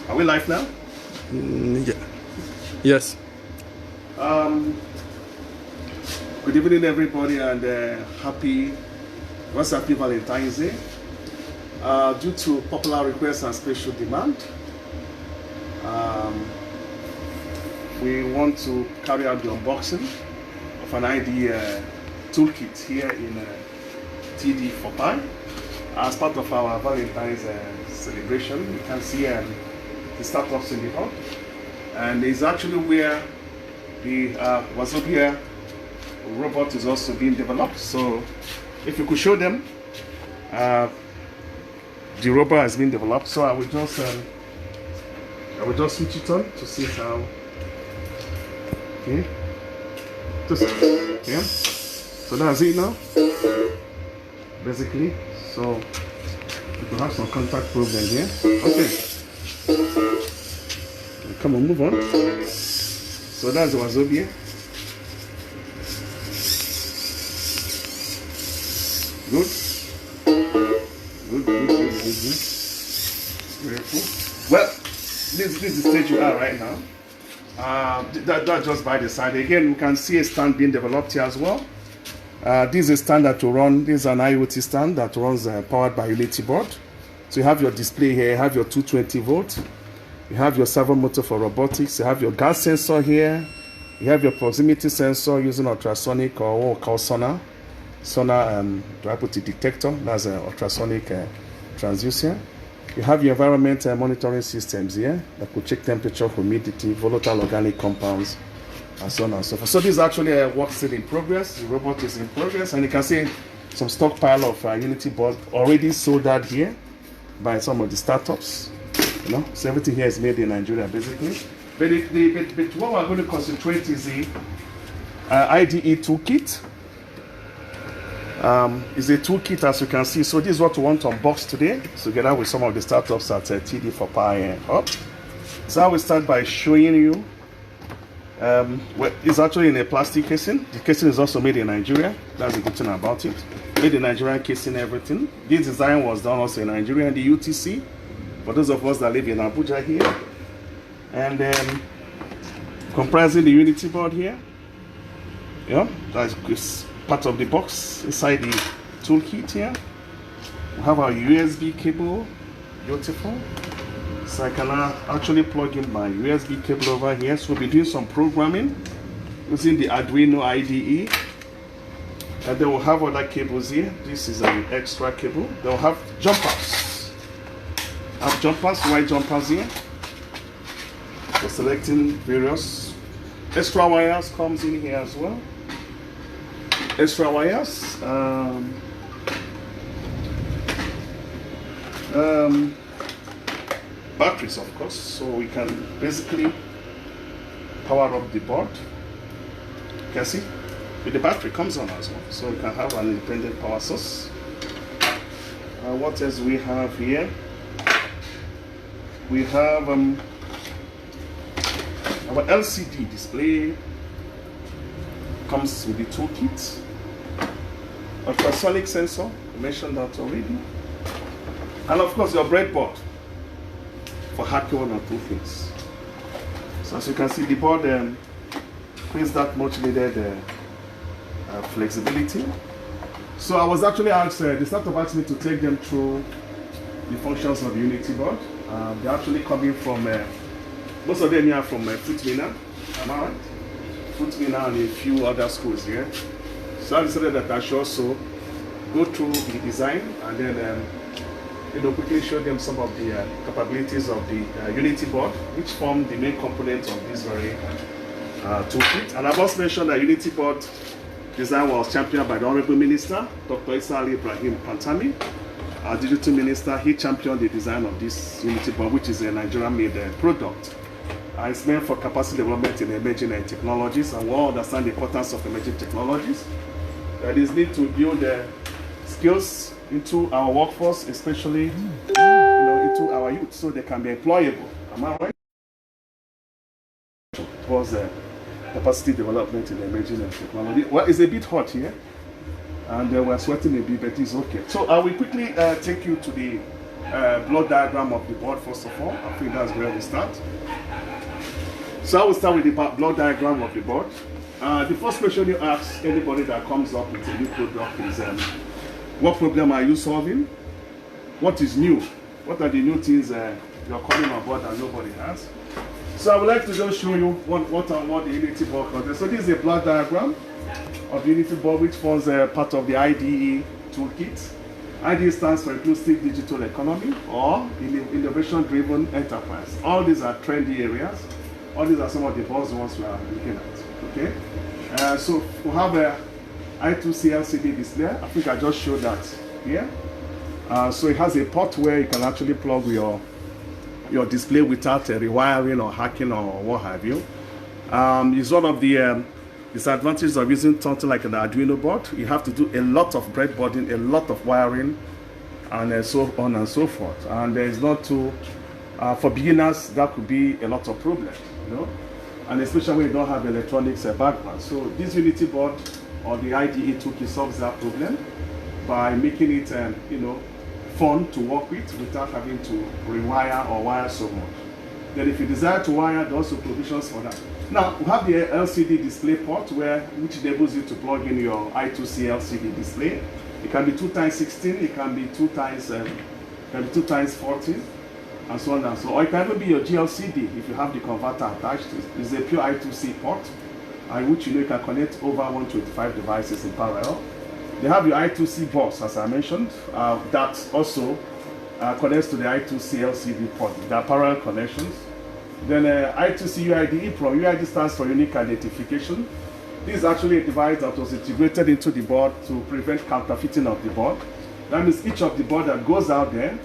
Are we live now? Yeah. Yes. Good evening, everybody, and happy Valentine's Day. Due to popular request and special demand, we want to carry out the unboxing of an ID toolkit here in td4pai as part of our Valentine's celebration. You can see the startups in the hub, and it's actually where the Wazobia robot is also being developed. So if you could show them, the robot has been developed. So I will just switch it on to see how. Okay. Yeah. So that's it now. Basically. So we could have some contact problem here. Okay. Come on, move on. So that's the Wazobia. Good. Good. Very cool. Well, this is the stage you are right now. That just by the side. Again, you can see a stand being developed here as well. This is a stand that will run. This is an IoT stand that runs powered by Unity board. So you have your display here. You have your 220 volt. You have your servo motor for robotics. You have your gas sensor here. You have your proximity sensor using ultrasonic or what we call sonar. Sonar, do I put a detector? That's an ultrasonic transducer. You have your environment monitoring systems here that could check temperature, humidity, volatile organic compounds, and so on and so forth. So this is actually a work still in progress. The robot is in progress, and you can see some stockpile of Unity board already soldered here by some of the startups. You know, so everything here is made in Nigeria, basically. But what we're going to concentrate is the IDE toolkit. It's a toolkit, as you can see. So this is what we want to unbox today, together with some of the startups at td4pai Hub. So I will start by showing you. Well, it's actually in a plastic casing. The casing is also made in Nigeria. That's the good thing about it. Made in Nigerian casing, everything. This design was done also in Nigeria and the UTC. For those of us that live in Abuja here, and comprising the Unity board here. Yeah, that's part of the box inside the toolkit here. We have our USB cable, beautiful. So I can actually plug in my USB cable over here. So we'll be doing some programming using the Arduino IDE. And then we'll have other cables here. This is an extra cable. They'll have jumpers. White jumpers here. For selecting various extra wires comes in here as well. Extra wires, batteries, of course, so we can basically power up the board. You can see, with the battery comes on as well, so we can have an independent power source. What else we have here? We have our LCD display. Comes with the toolkit. Ultrasonic sensor, I mentioned that already. And of course your breadboard for hacking one or two things. So as you can see, the board brings that much needed flexibility. So I was actually asked, the startup asked me to take them through the functions of the Unity board. They're actually coming from, most of them are from Futmina, am I right? Futmina and a few other schools here. So I decided that I should also go through the design and then quickly show them some of the capabilities of the Unity board, which form the main components of this very toolkit. And I've also mentioned that Unity board design was championed by the Honorable Minister, Dr. Isa Ali Ibrahim Pantami, our digital minister. He championed the design of this Unity board, which is a Nigerian-made product. It's meant for capacity development in emerging technologies, and we all understand the importance of emerging technologies. That is need to build skills into our workforce, especially into our youth, so they can be employable. Am I right? Towards capacity development in emerging technology. Well, it's a bit hot here, and we're sweating a bit, but it's okay. So I will quickly take you to the block diagram of the board first of all. I think that's where we start. So I will start with the block diagram of the board. The first question you ask anybody that comes up with a new product is, what problem are you solving? What is new? What are the new things you're coming on board that nobody has? So I would like to just show you what the Unity board contains. So this is a block diagram of the Unity board, which forms part of the IDE toolkit. IDE stands for Inclusive Digital Economy or Innovation-Driven Enterprise. All these are trendy areas. All these are some of the buzzwords we are looking at. Okay. So we have a I2C LCD display. I think I just showed that here. So it has a port where you can actually plug your display without rewiring or hacking or what have you. It's one of the disadvantages of using something like an Arduino board. You have to do a lot of breadboarding, a lot of wiring, and so on and so forth. And there is not too, for beginners, that could be a lot of problems, you know, and especially when you don't have electronics background. So this Unity board or the IDE toolkit solves that problem by making it, you know, fun to work with without having to rewire or wire so much. Then if you desire to wire, there are also provisions for that. Now, we have the LCD display port which enables you to plug in your I2C LCD display. It can be 2x16, it can be 2x14, and so on and so on. Or it can even be your GLCD if you have the converter attached. It's a pure I2C port, which you can connect over 125 devices in parallel. They have your I2C bus, as I mentioned, that also connects to the I2C LCD port. There are parallel connections. Then I2C UID EEPROM. UID stands for Unique Identification. This is actually a device that was integrated into the board to prevent counterfeiting of the board. That means each of the board that goes out there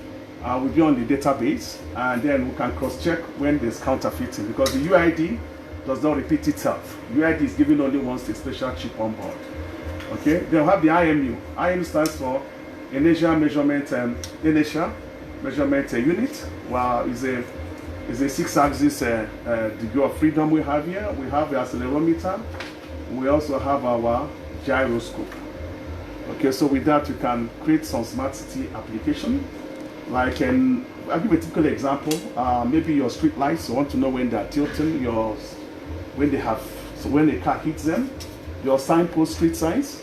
will be on the database, and then we can cross-check when there's counterfeiting, because the UID does not repeat itself. UID is given only once a special chip on board. Okay, then we have the IMU. IMU stands for Inertia Measurement Unit. Well, it's a 6-axis degree of freedom we have here. We have the accelerometer. We also have our gyroscope. Okay, so with that, you can create some smart city application. Like, I'll give a typical example. Maybe your street lights, you want to know when they're tilting, when the car hits them. Your signpost, street signs,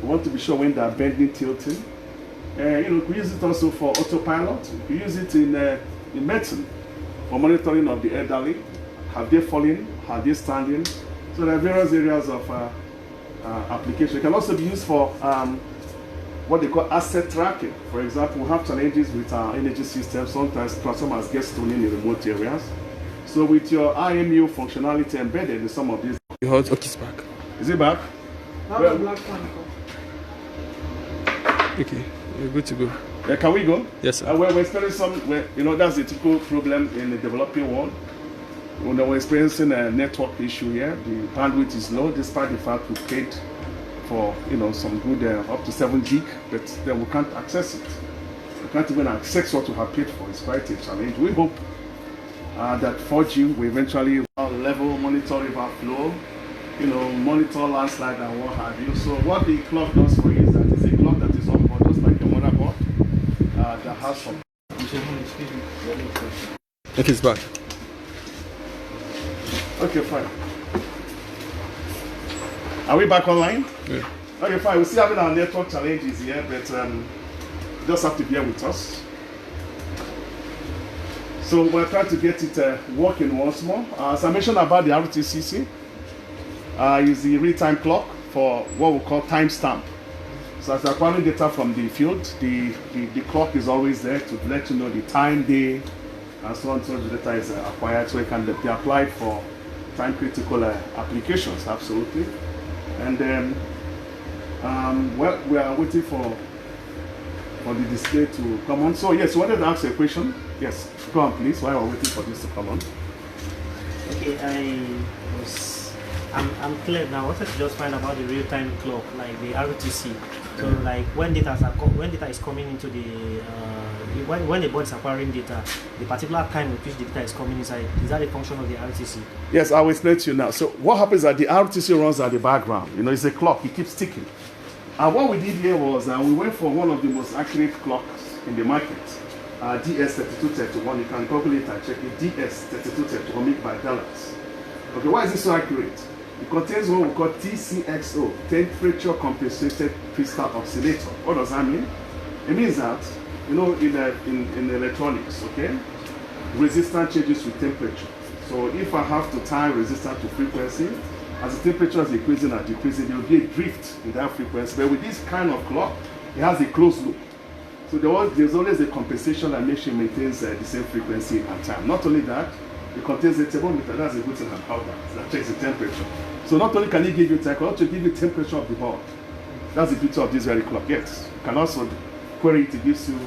you want to be sure when they're bending, tilting. You know, you can use it also for autopilot. You can use it in medicine for monitoring of the elderly. Have they fallen? Have they standing? So there are various areas of application. It can also be used for what they call asset tracking. For example, we have challenges with our energy system. Sometimes transformers get stolen in remote areas. So with your IMU functionality embedded in some of these. Okay, it's back. Is it back? Well, black one. Okay, you're good to go. Can we go? Yes, sir. We're experiencing you know, that's a typical problem in the developing world. When we're experiencing a network issue here, the bandwidth is low, despite the fact we paid for, you know, some good up to 7 gig, but then we can't access it. We can't even access what we have paid for. It's quite a challenge. We hope that 4G will eventually level, monitor river flow, you know, monitor landslide and what have you. So what the clock does for you is that it's a clock that is on board, just like your motherboard, that has some. Okay, it's back. Okay, fine. Are we back online? Yeah. Okay, fine. We're still having our network challenges here, but just have to bear with us. So we're trying to get it working once more. As I mentioned about the RTCC, is the real-time clock for what we call timestamp. So as you're acquiring data from the field, the clock is always there to let you know the time, day, and so on, so the data is acquired, so it can be applied for time-critical applications, absolutely. And then, well, we are waiting for the display to come on. So yes, you wanted to ask a question? Yes, go on please, while we're waiting for this to come on. Okay, I'm clear now. I wanted to just find about the real-time clock, like the RTC. So like when data is coming into the when the board is acquiring data, the particular time with which the data is coming inside, is that a function of the RTC? Yes, I will explain to you now. So what happens is that the RTC runs at the background. You know, it's a clock, it keeps ticking. And what we did here was we went for one of the most accurate clocks in the market. DS3231. You can Google it and check it. DS3231 made by Dallas. Okay, why is it so accurate? It contains what we call TCXO, temperature compensated crystal oscillator. What does that mean? It means that, you know, in electronics, okay, resistance changes with temperature. So if I have to tie resistance to frequency, as the temperature is increasing and decreasing, there will be a drift in that frequency. But with this kind of clock, it has a closed loop. So there's always a compensation that makes sure it maintains the same frequency and time. Not only that, it contains a thermometer. That's a good thing about that checks the temperature. So not only can it give you time, it can also give you temperature of the board. That's the beauty of this very clock. Yes, you can also query it. It gives you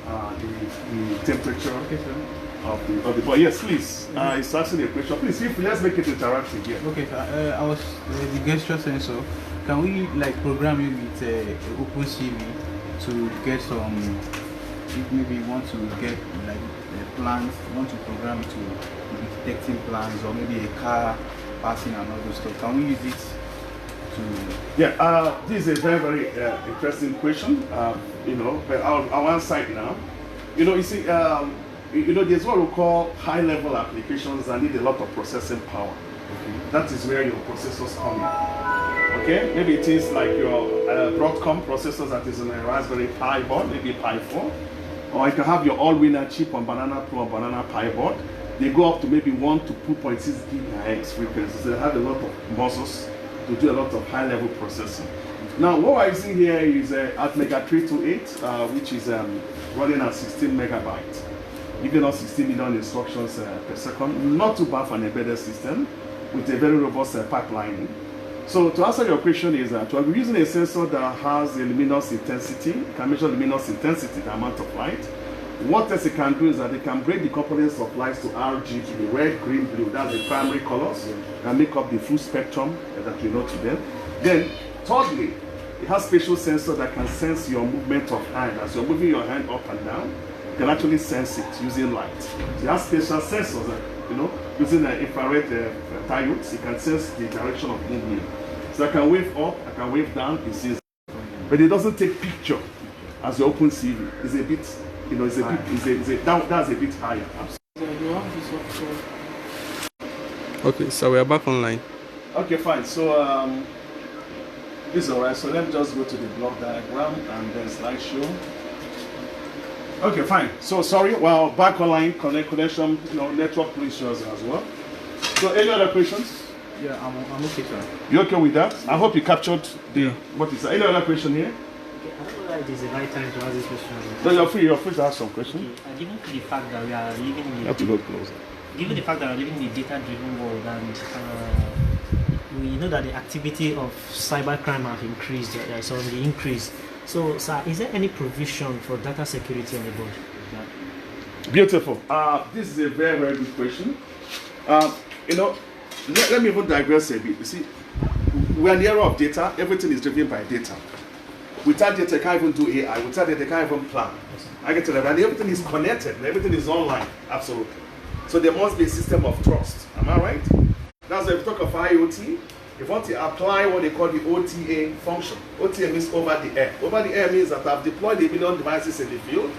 the temperature of the board. Yes, please. It's asking a question. Please, let's make it interactive here. Okay, I was the gesture sensor. Can we like program it with OpenCV to get some? If maybe you want to get like plans, want to program it to be detecting plans or maybe a car passing and all those stuff. Can we use it to? Yeah, this is a very, very interesting question. You know, but I'll answer it now. You know, you see, you know, there's what we call high-level applications that need a lot of processing power. Okay? That is where your processors come in. Okay, maybe it is like your Broadcom processors that is on a Raspberry Pi board, maybe Pi 4. Or you can have your all-winner chip on Banana Pro or Banana Pi board. They go up to maybe 1 to 2.6 GHz frequencies. They have a lot of muscles to do a lot of high-level processing. Now, what we're using here is Atmega 328, which is running at 16 megabytes, giving us 16 million instructions per second. Not too bad for an embedded system with a very robust pipelining. So to answer your question is that we're using a sensor that has a luminous intensity. It can measure luminous intensity, the amount of light. What else it can do is that it can break the components of light to RGB, red, green, blue. That's the primary colors and make up the full spectrum that you know today. Then, thirdly, it has spatial sensor that can sense your movement of hand. As you're moving your hand up and down, you can actually sense it using light. So it has spatial sensors that, you know, using infrared diodes, it can sense the direction of movement. So I can wave up, I can wave down, it sees. But it doesn't take picture as your OpenCV. It's a bit, you know, that's a bit higher. Okay, so we are back online. Okay, fine. So this is alright. So let me just go to the block diagram and then slideshow. Okay, fine. So sorry, well, back online, connection, you know, network issues as well. So any other questions? Yeah, I'm okay, sir. You okay with that? I hope you captured the what is that? Any other question here? Okay, I don't know whether it is the right time to ask this question. No, you're free to ask some questions. Okay, given the fact that we are living in You have to go closer. given the fact that we're living in a data-driven world and we know that the activity of cybercrime have increased, there's on the increase. So, sir, is there any provision for data security on the board? Beautiful. This is a very, very good question. You know, let me even digress a bit. You see, we're in the era of data. Everything is driven by data. Without data, you can't even do AI. Without data, you can't even plan. I get to that. And everything is connected. And everything is online. Absolutely. So there must be a system of trust. Am I right? That's why if you talk of IoT, if you want to apply what they call the OTA function. OTA means over the air. Over the air means that I've deployed a million devices in the field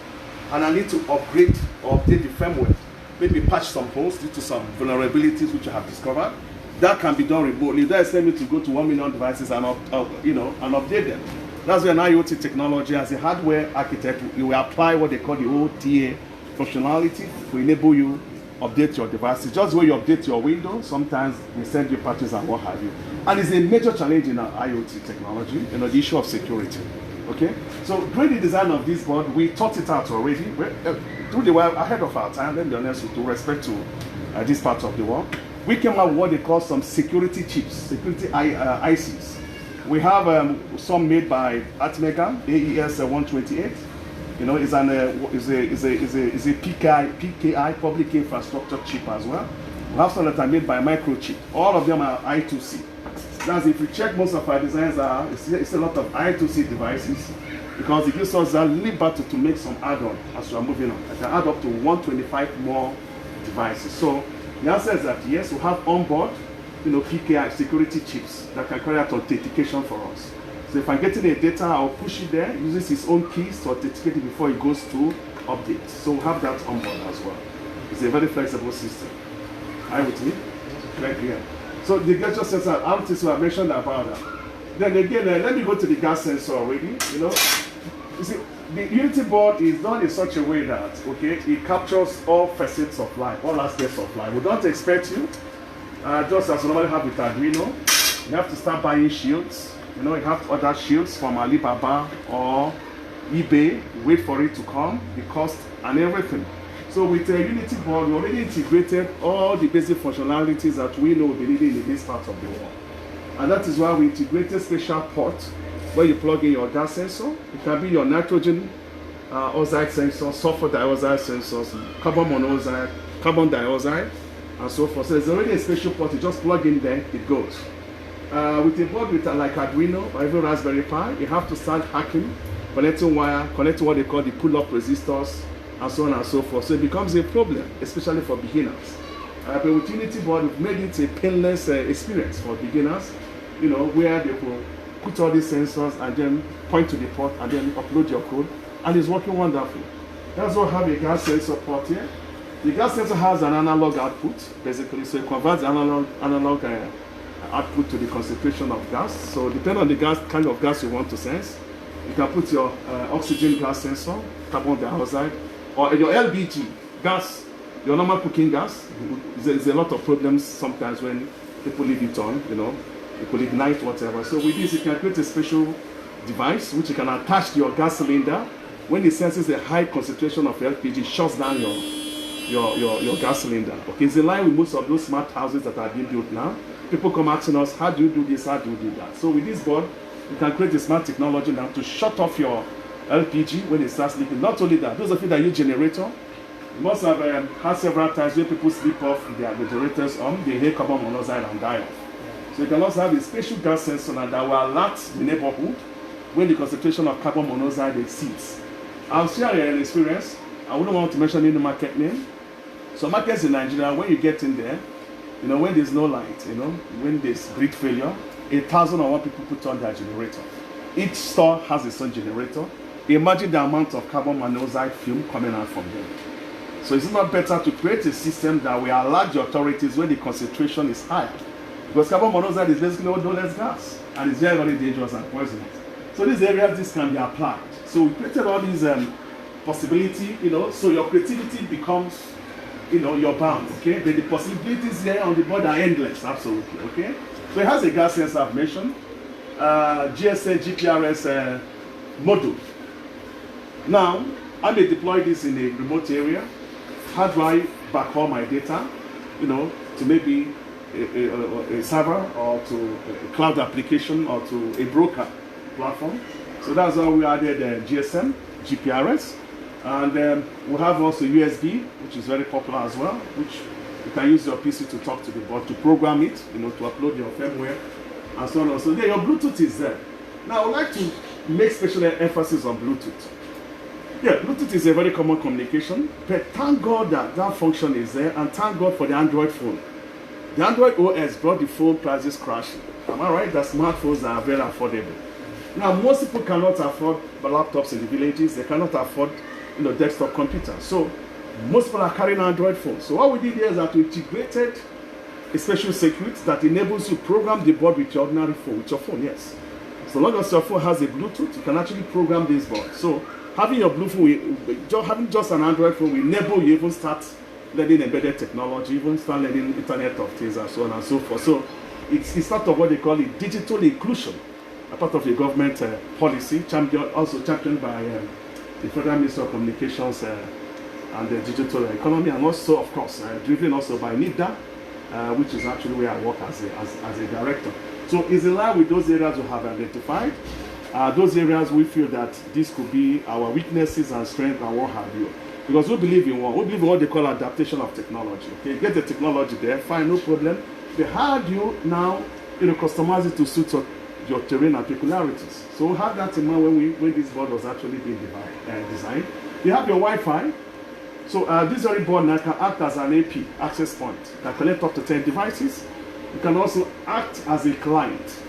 and I need to upgrade or update the firmware. Maybe patch some holes due to some vulnerabilities which I have discovered. That can be done remotely. That is me to go to 1 million devices and update them. That's where an IoT technology as a hardware architect, you will apply what they call the OTA functionality to enable you update your devices. Just when you update your Windows, sometimes they send you patches and what have you. And it's a major challenge in our IoT technology, you know, the issue of security. Okay, so during the design of this board, we thought it out already. Through the way ahead of our time, let me be honest with respect to this part of the world. We came out with what they call some security chips, security ICs. We have some made by Atmega, AES 128. You know, it's a PKI, public infrastructure chip as well. We have some that are made by Microchip. All of them are I2C. That's if you check most of our designs it's a lot of I2C devices because it gives us that liberty to make some add-on as we are moving on. I can add up to 125 more devices. So the answer is that yes, we have onboard, you know, PKI security chips that can carry out authentication for us. So if I'm getting a data, I'll push it there, uses its own keys to authenticate it before it goes to update. So we have that on board as well. It's a very flexible system. Are you with me? Right here. So the gesture sensor, I mentioned about that. Then again, let me go to the gas sensor already. You see, the Unity board is done in such a way that, okay, it captures all facets of life, all aspects of life. We don't expect you, just as we normally have with Arduino, you have to start buying shields. You know, you have to order shields from Alibaba or eBay, wait for it to come, the cost and everything. So with the Unity board, we already integrated all the basic functionalities that we know will be needed in this part of the world. And that is why we integrated special ports where you plug in your gas sensor. It can be your nitrogen oxide sensor, sulfur dioxide sensors, carbon monoxide, carbon dioxide, and so forth. So there's already a special port. You just plug in there, it goes. With a board with like Arduino or even Raspberry Pi, you have to start hacking, connecting wire, connecting what they call the pull-up resistors, and so on and so forth. So it becomes a problem, especially for beginners. But with Unity board, we've made it a painless experience for beginners, you know, where they will put all these sensors and then point to the port and then upload your code, and it's working wonderfully. That's why we have a gas sensor port here. The gas sensor has an analog output, basically, so it converts the analog output to the concentration of gas. So depending on the gas, kind of gas you want to sense, you can put your oxygen gas sensor, carbon dioxide, or your LBG gas, your normal cooking gas. There's a lot of problems sometimes when people leave it on, you know, people ignite whatever. So with this, you can create a special device which you can attach to your gas cylinder. When it senses a high concentration of LPG, it shuts down your gas cylinder. Okay, it's in line with most of those smart houses that are being built now. People come asking us, how do you do this, how do you do that? So with this board, you can create a smart technology now to shut off your LPG when it starts leaking. Not only that, those of you that use generator, you must have had several times when people sleep off their generators on, they hear carbon monoxide and die off. So you can also have a special gas sensor that will alert the neighborhood when the concentration of carbon monoxide exceeds. I'll share an experience. I wouldn't want to mention any market name. So markets in Nigeria, when you get in there, you know, when there's no light, you know, when there's grid failure, 1,001 people put on their generator. Each store has its own generator. Imagine the amount of carbon monoxide fume coming out from them. So it's not better to create a system that will alert the authorities when the concentration is high. Because carbon monoxide is basically odorless gas, and it's very, very dangerous and poisonous. So these areas, this can be applied. So we created all these possibility, you know, so your creativity becomes, you know, your bound, okay? But the possibilities here on the board are endless, absolutely, okay? So it has a gas sensor I've mentioned, GSM, GPRS module. Now, I may deploy this in a remote area. How do I backhaul my data, you know, to maybe a server or to a cloud application or to a broker platform? So that's how we added GSM, GPRS. And we have also USB, which is very popular as well, which you can use your PC to talk to the board, to program it, you know, to upload your firmware, and so on and so on. There, your Bluetooth is there. Now, I would like to make special emphasis on Bluetooth. Yeah, Bluetooth is a very common communication, but thank God that that function is there, and thank God for the Android phone. The Android OS brought the phone prices crashing. Am I right? That smartphones are very affordable. Now, most people cannot afford laptops in the villages. They cannot afford, you know, desktop computers. So most people are carrying Android phones. So what we did here is that we integrated a special circuit that enables you to program the board with your ordinary phone, with your phone, yes. So long as your phone has a Bluetooth, you can actually program this board. So having your Bluetooth, having just an Android phone will enable you even start learning embedded technology, even start learning Internet of Things and so on and so forth. So it's part of what they call it digital inclusion, a part of a government policy, also championed by the Federal Ministry of Communications and the Digital Economy, and also, of course, driven also by NIDA, which is actually where I work as a director. So it's in line with those areas we have identified. Those areas we feel that this could be our weaknesses and strengths and what have you. Because we believe in what they call adaptation of technology. Okay, get the technology there, fine, no problem. But how do you now, you know, customize it to suit your terrain and peculiarities? So we have that in mind when this board was actually being designed. You have your Wi-Fi. So this very board now can act as an AP, access point, that connect up to 10 devices. It can also act as a client.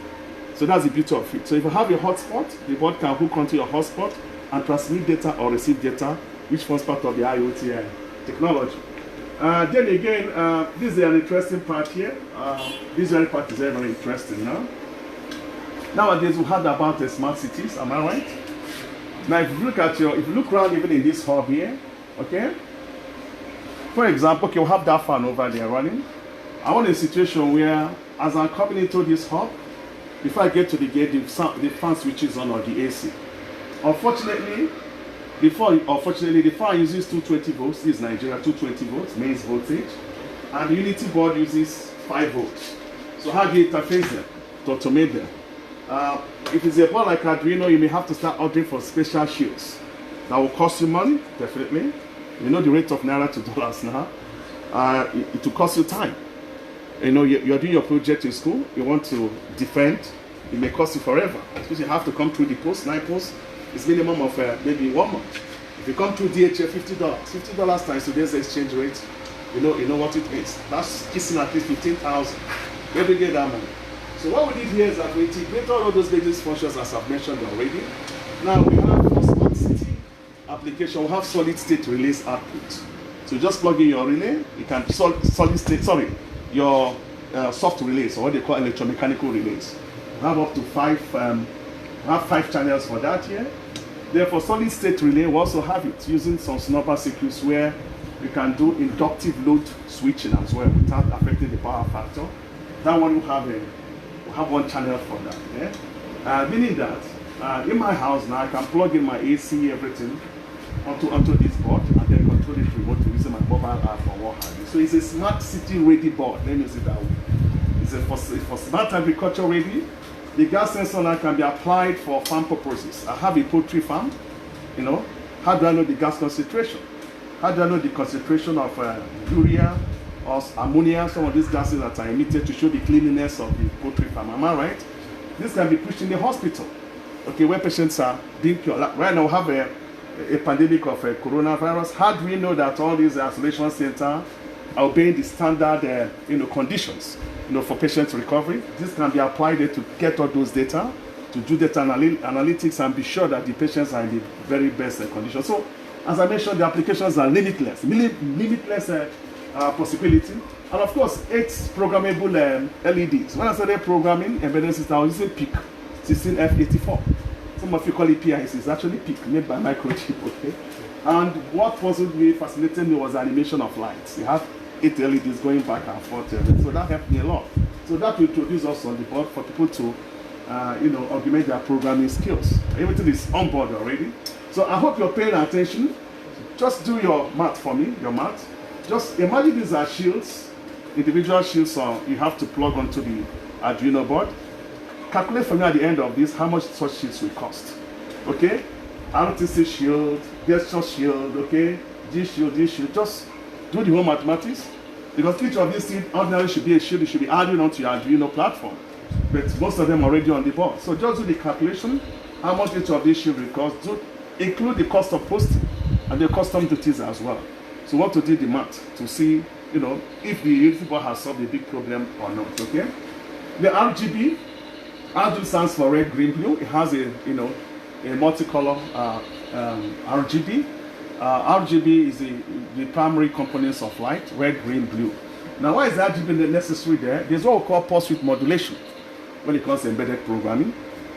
So that's the beauty of it. So if you have a hotspot, the board can hook onto your hotspot and transmit data or receive data which forms part of the IoT technology. Then again, this is an interesting part here. This very part is very, very interesting now. Nowadays, we heard about the smart cities, am I right? Now, if you look around even in this hub here, okay? For example, okay, we'll have that fan over there running. I want a situation where, as I'm coming into this hub, before I get to the gate, the fan switches on or the AC. Unfortunately, the fan uses 220 volts. This is Nigeria, 220 volts, mains voltage. And the Unity board uses 5 volts. So how do you interface them to automate them? If it's a board like Arduino, you may have to start ordering for special shields. That will cost you money, definitely. You know the rate of Naira to dollars now. It will cost you time. You know, you're doing your project in school, you want to defend, it may cost you forever. Because you have to come through the post, 9 posts, it's minimum of maybe 1 month. If you come through DHL, $50. $50 times today's exchange rate, you know what it is. That's kissing at least 15,000. Where do we get that money? So what we did here is that we integrate all of those basic functions as I've mentioned already. Now we have for smart city application, we have solid state release output. So just plug in your relay, you can your soft relays, or what they call electromechanical relays. We have up to 5 channels for that here. Therefore, solid state relay, we also have it using some snubber circuits where we can do inductive load switching as well without affecting the power factor. That one will have 1 channel for that. Yeah? Meaning that in my house now I can plug in my AC, everything onto this board and then control it remotely using my mobile app or what have you. So it's a smart city ready board. Let me use it that way. It's for smart agriculture ready. The gas sensor now can be applied for farm purposes. I have a poultry farm. You know, how do I know the gas concentration? How do I know the concentration of urea or ammonia? Some of these gases that are emitted to show the cleanliness of the poultry farm. Am I right? This can be pushed in the hospital. Okay, where patients are being cured. Right now we have a pandemic of coronavirus. How do we know that all these isolation centers are obeying the standard conditions for patient recovery? This can be applied to get all those data, to do data analytics and be sure that the patients are in the very best condition. So as I mentioned, the applications are limitless possibility. And of course, 8 programmable LEDs. When I started programming embedded system, I was using PIC 16F84. Some of you call it PIC, it's actually PIC, made by Microchip, okay? And what possibly fascinated me was the animation of lights. You have 8 LEDs going back and forth, so that helped me a lot. So that will introduce us on the board for people to, augment their programming skills. Everything is on board already. So I hope you're paying attention. Just do your math for me, your math. Just imagine these are shields, individual shields, so you have to plug onto the Arduino board. Calculate for me at the end of this how much such shields will cost. Okay? RTC shield, gesture shield, okay? This shield, just do the whole mathematics. Because each of these things ordinarily should be a shield, you should be adding onto your Arduino platform. But most of them are already on the board. So just do the calculation, how much each of these shields will cost. Include the cost of posting and the custom duties as well. So what to do the math to see, if the Unity board has solved a big problem or not, okay? The RGB stands for red, green, blue. It has a multicolor RGB. RGB is the primary components of light, red, green, blue. Now, why is RGB necessary there? There's what we call pulse width modulation when it comes to embedded programming.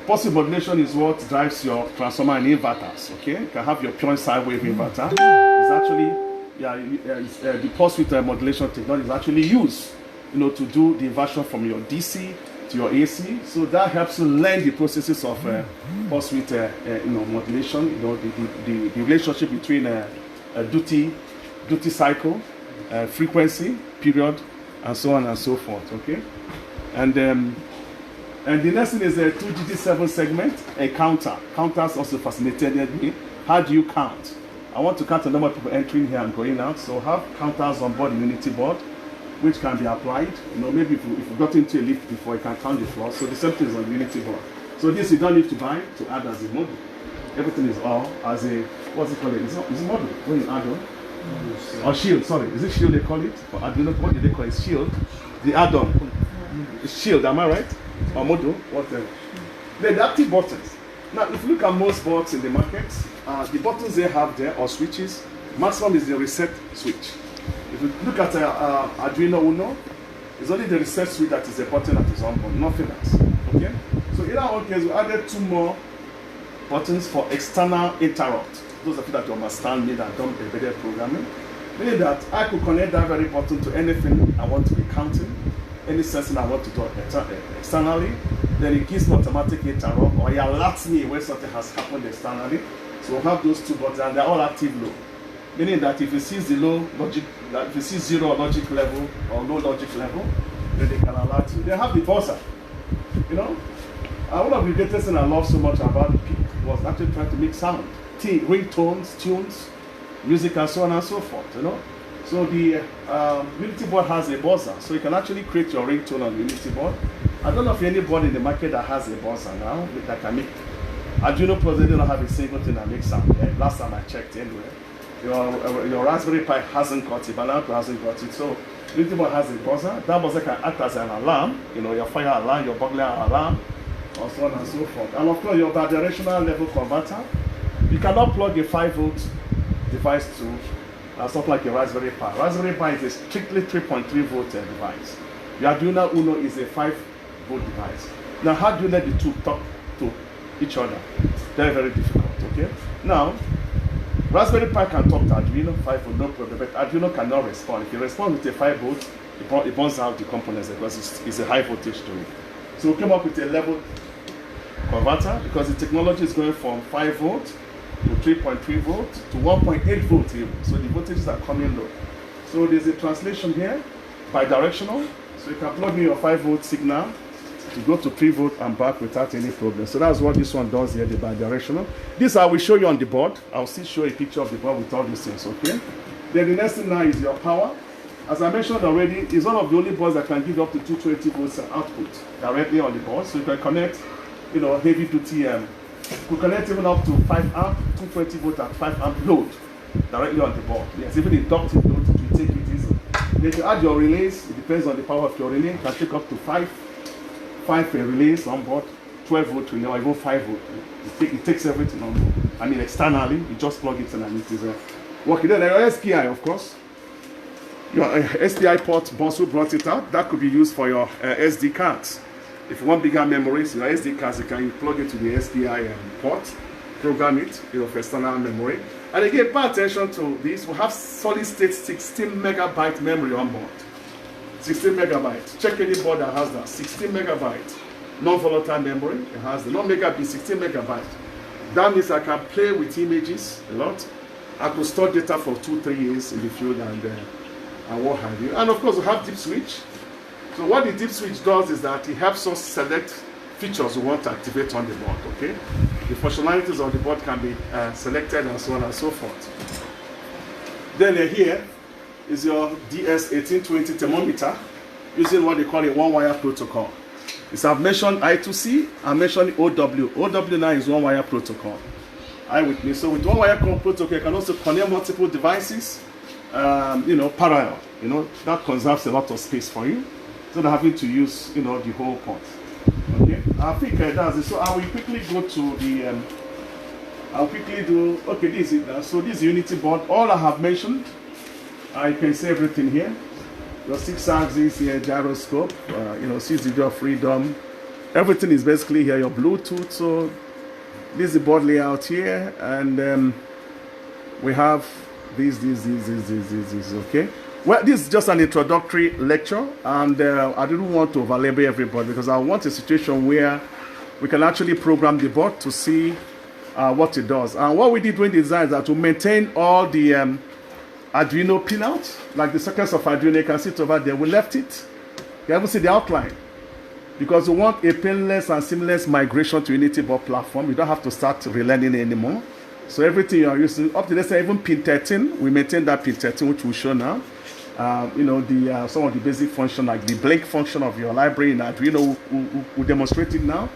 Pulse width modulation is what drives your transformer and inverters. Okay, you can have your pure sine wave inverter. It's actually the pulse width modulation technology is actually used, to do the inversion from your DC to your AC. So that helps you learn the processes of pulse width modulation. The relationship between duty cycle, frequency, period, and so on and so forth. Okay, and the next thing is a 2GT7 segment, a counter. Counters also fascinated me. How do you count? I want to count the number of people entering here and going out. So have counters on board the Unity board, which can be applied. Maybe if you got into a lift before, you can count the floor. So the same thing is on the Unity board. So this you don't need to buy to add as a module. Everything is all as a, what's it called? It's a module when you add on. Or shield, sorry. Is it shield they call it? Or Arduino, what do they call it? Shield. The add-on. Shield, am I right? Or module, whatever. Then the active buttons. Now, if you look at most boards in the market, the buttons they have there, or switches, maximum is the reset switch. If you look at Arduino Uno, it's only the reset switch that is a button that is on board, nothing else. Okay? So in our own case, we added 2 more buttons for external interrupt. Those of you that understand me that don't embedded programming, meaning that I could connect that very button to anything I want to be counting, any sensing I want to do externally, then it gives me automatic interrupt, or it alerts me when something has happened externally. So we'll have those 2 buttons, and they're all active low. Meaning that if it sees the low logic, like if it sees 0 logic level or low logic level, then they can alert you. They have the buzzer. You know? One of the greatest things I love so much about the PIC was actually trying to make sound. Ringtones, tunes, music, and so on and so forth, you know. So the Unity board has a buzzer, so you can actually create your ringtone on the Unity board. I don't know if anybody in the market that has a buzzer now that can make. Arduino Plus, they don't have a single thing that makes sound. Yeah? Last time I checked anyway. Your Raspberry Pi hasn't got it, Banana hasn't got it. So Unity board has a buzzer. That buzzer can act as an alarm, you know, your fire alarm, your burglar alarm, or so on and so forth. And of course, your bidirectional level converter. You cannot plug a 5-volt device to something like a Raspberry Pi. Raspberry Pi is a strictly 3.3-volt device. Your Arduino Uno is a 5-volt device. Now, how do you let the 2 talk to each other? Very, very difficult, okay? Now, Raspberry Pi can talk to Arduino 5-volt, no problem, but Arduino cannot respond. If you respond with a 5-volt, it burns out the components because it's a high voltage to it. So we came up with a level converter because the technology is going from 5-volt to 3.3 volt to 1.8 volt even. So the voltages are coming low. So there's a translation here, bidirectional. So you can plug in your 5-volt signal to go to 3 volt and back without any problem. So that's what this one does here, the bidirectional. This I will show you on the board. I'll still show a picture of the board with all these things, okay? Then the next thing now is your power. As I mentioned already, it's one of the only boards that can give up to 220 volts output directly on the board. So you can connect, you know, heavy duty, you could connect even up to 5 amp, 220 volt at 5 amp load directly on the board. Yes, even inductive load, it will take it easy. Then you add your relays, it depends on the power of your relay. You can take up to 5 relays on board, 12 volt relay, or even 5 volt. It takes everything on board. I mean, externally, you just plug it in and it is working. Then your SPI, of course. Your SPI port, Bonsu brought it out. That could be used for your SD cards. If you want bigger memories, your SD cards, you can plug it to the SPI port, program it, you know, for external memory. And again, pay attention to this. We have solid state 16 megabyte memory on board. 16 megabyte. Check any board that has that. 16 megabyte. Non-volatile memory. It has the non-megabit 16 megabyte. That means I can play with images a lot. I could store data for 2-3 years in the field and what have you. And of course, we have deep switch. So what the deep switch does is that it helps us select features we want to activate on the board, okay? The functionalities of the board can be selected and so on and so forth. Then here is your DS1820 thermometer using what they call a one-wire protocol. It's I've mentioned I2C, I mentioned OW. OW now is one-wire protocol. Are you with me? So with one-wire protocol, you can also connect multiple devices, you know, parallel. You know, that conserves a lot of space for you. Instead of having to use, you know, the whole port. Okay, I think that's it. So I will quickly go to the, I'll quickly do, okay, this is it. So this is Unity board. All I have mentioned, I can see everything here. Your 6 axis here, gyroscope, you know, 6 degree of freedom. Everything is basically here, your Bluetooth. So this is the board layout here. And we have this, okay. Well, this is just an introductory lecture, and I didn't want to overlabor everybody because I want a situation where we can actually program the board to see what it does. And what we did during the design is that to maintain all the Arduino pinouts, like the circuits of Arduino, you can see it over there. We left it. You haven't seen the outline because we want a painless and seamless migration to Unity board platform. You don't have to start relearning anymore. So everything you are using, up to let's say even pin 13, we maintain that pin 13, which we'll show now. You know, the some of the basic function, like the blink function of your library in Arduino, we'll demonstrate it now.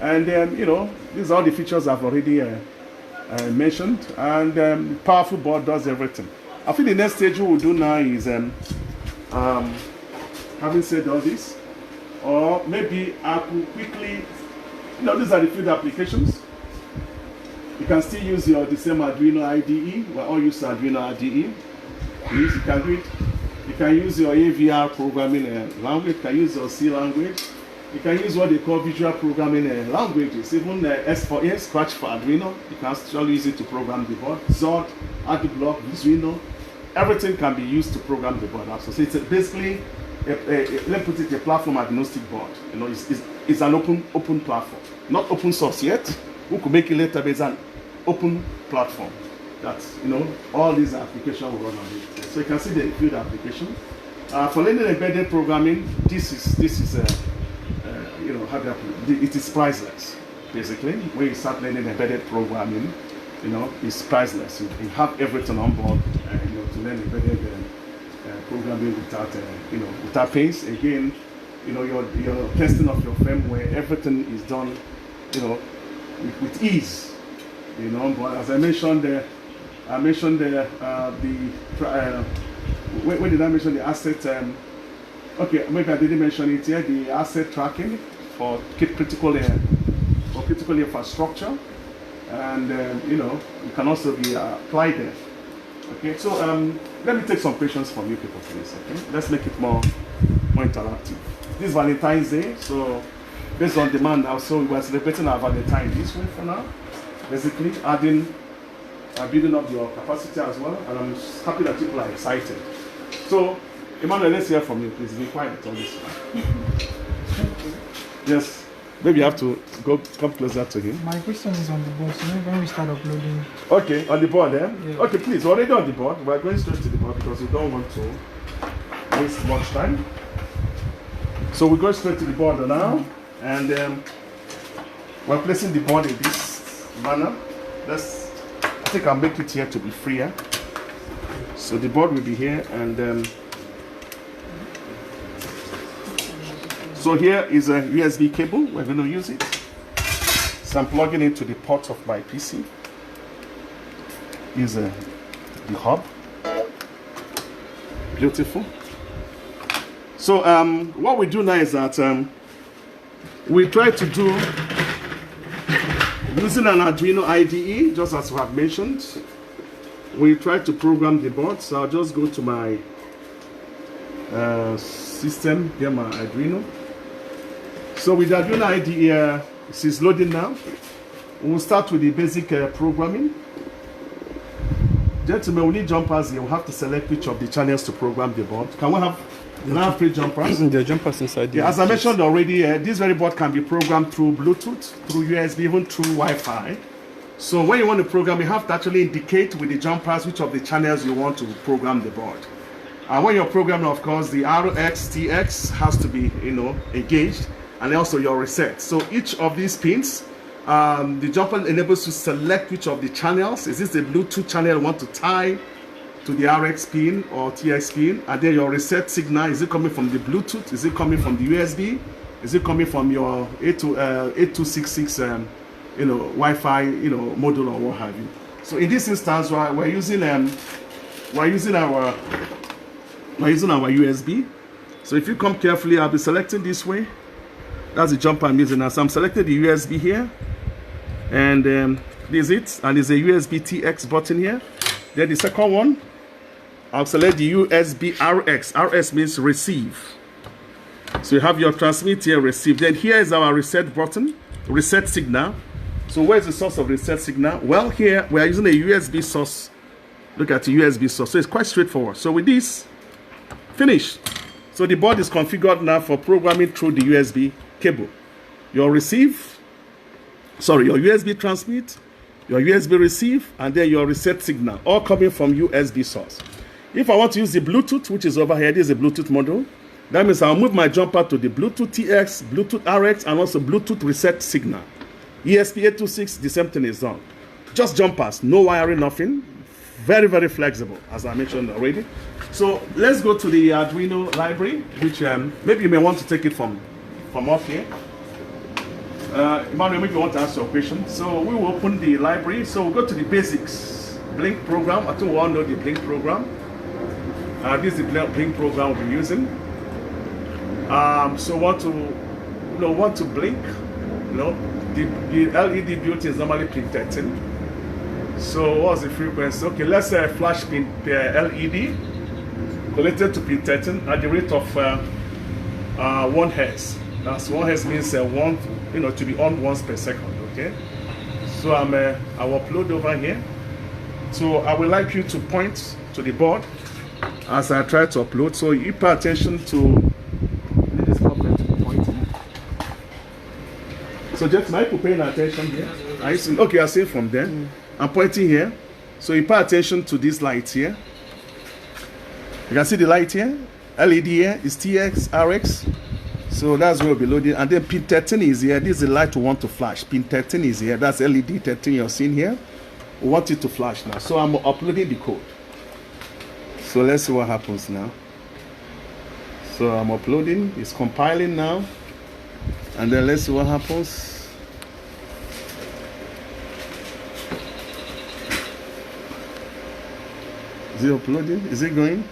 And then, you know, these are all the features I've already mentioned. And powerful board does everything. I think the next stage we will do now is, having said all this, or maybe I could quickly, you know, these are the field applications. can still use the same Arduino IDE. We all use Arduino IDE. You can do it. You can use your AVR programming language. You can use your C language. You can use what they call visual programming languages. Even S4A, Scratch for Arduino. You can actually use it to program the board. Zord, ArduBlock, Arduino. Everything can be used to program the board. So it's basically, let's put it, a platform agnostic board. You know, it's an open platform. Not open source yet. We could make it later, but it's an open platform. That, you know, all these applications will run on it. So you can see the include application. For learning embedded programming, this is you know, it is priceless. Basically, when you start learning embedded programming, you know, it's priceless. You have everything on board, you know, to learn embedded programming without, you know, without pains. Again, you know, your testing of your firmware, everything is done, you know, with ease. You know, but as I mentioned, where did I mention the asset? Okay, maybe I didn't mention it here. The asset tracking for critical infrastructure, and you know, it can also be applied there. Okay, so let me take some questions from you people, please. Okay, let's make it more interactive. This is Valentine's Day, so based on demand now, so we are celebrating our Valentine this way for now. Basically, building up your capacity as well, and I'm happy that people are excited. So, Emmanuel, let's hear from you, please. Be quiet on this one. Yes, maybe you have to come closer to him. My question is on the board, so maybe when we start uploading. Okay, on the board, eh? Yeah. Okay, please, we're already on the board. We're going straight to the board because we don't want to waste much time. So we go straight to the board now, and we're placing the board in this manner. I think I'll make it here to be freer. So the board will be here, and so here is a USB cable. We're going to use it. So I'm plugging it to the port of my PC. Here's the hub. Beautiful. So what we do now is that we try to do, using an Arduino IDE, just as we have mentioned, we try to program the board. So I'll just go to my system, here my Arduino. So with the Arduino IDE, this is loading now. We'll start with the basic programming. Gentlemen, we need jumpers here. We'll have to select which of the channels to program the board. Can we have three jumpers? There are jumpers inside. Yeah, as I mentioned already, this very board can be programmed through Bluetooth, through USB, even through Wi-Fi. So when you want to program, you have to actually indicate with the jumpers which of the channels you want to program the board. And when you're programming, of course, the RX, TX has to be, you know, engaged, and also your reset. So each of these pins, the jumper enables you to select which of the channels. Is this the Bluetooth channel you want to tie to the RX pin or TX pin? And then your reset signal, is it coming from the Bluetooth? Is it coming from the USB? Is it coming from your 8266 you know, Wi-Fi, you know, module or what have you? So in this instance, we're using our USB. So if you come carefully, I'll be selecting this way. That's the jumper I'm using now. So I'm selecting the USB here, and this is it, and there's a USB TX button here. Then the second one, I'll select the USB RX. RX means receive. So you have your transmit here, receive. Then here is our reset button, reset signal. So where's the source of reset signal? Well, here we are using a USB source. Look at the USB source. So it's quite straightforward. So with this, finish. So the board is configured now for programming through the USB cable. Your USB transmit, your USB receive, and then your reset signal, all coming from USB source. If I want to use the Bluetooth, which is over here, this is a Bluetooth module. That means I'll move my jumper to the Bluetooth TX, Bluetooth RX, and also Bluetooth reset signal. ESP826, the same thing is done. Just jumpers, no wiring, nothing. Very, very flexible, as I mentioned already. So let's go to the Arduino library, which maybe you may want to take it from up here. Emmanuel, maybe you want to ask your question. So we will open the library. So we'll go to the basics Blink program. I think we all know the Blink program. This is the Blink program we'll be using. So want to blink. The LED built is normally pin 13. So what's the frequency? Okay, let's say flash pin LED connected to pin 13 at the rate of 1 hertz. That's 1 hertz means one, to be on once per second. Okay. So I will upload over here. So I would like you to point to the board as I try to upload. So you pay attention to this problem pointing. So just my people paying attention here. I see. Okay, I see from there. I'm pointing here. So you pay attention to this light here. You can see the light here. LED here is TX, RX. So that's where we'll be loading. And then pin 13 is here. This is the light we want to flash. Pin 13 is here. That's LED 13 you're seeing here. We want it to flash now. So I'm uploading the code. So let's see what happens now. So I'm uploading. It's compiling now. And then let's see what happens. Is it uploading? Is it going?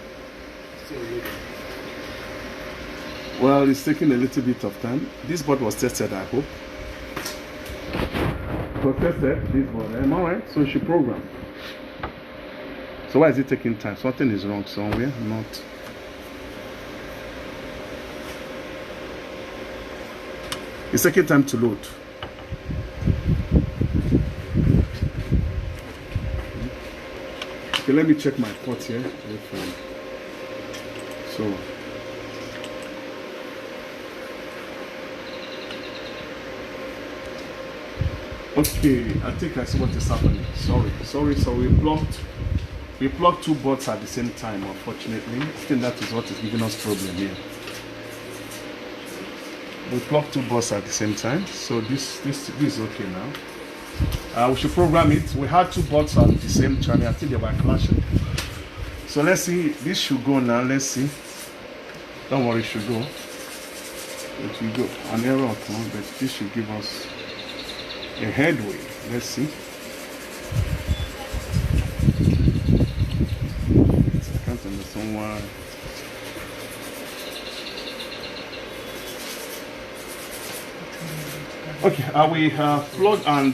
Well, it's taking a little bit of time. This board was tested, I hope. It was tested, this board. Am I right? So it should program. So why is it taking time? Something is wrong somewhere. Not. It's taking time to load. Okay, let me check my port here. So. Okay, I think I see what is happening. Sorry. We plugged two boards at the same time, unfortunately. I think that is what is giving us problem here. We plugged two boards at the same time, so this is okay now. We should program it. We had two boards at the same channel. I think they were clashing. So let's see. This should go now. Let's see. Don't worry, it should go. It will go. An error will come, but this should give us a headway. Let's see. I can't understand why. Okay, we plug and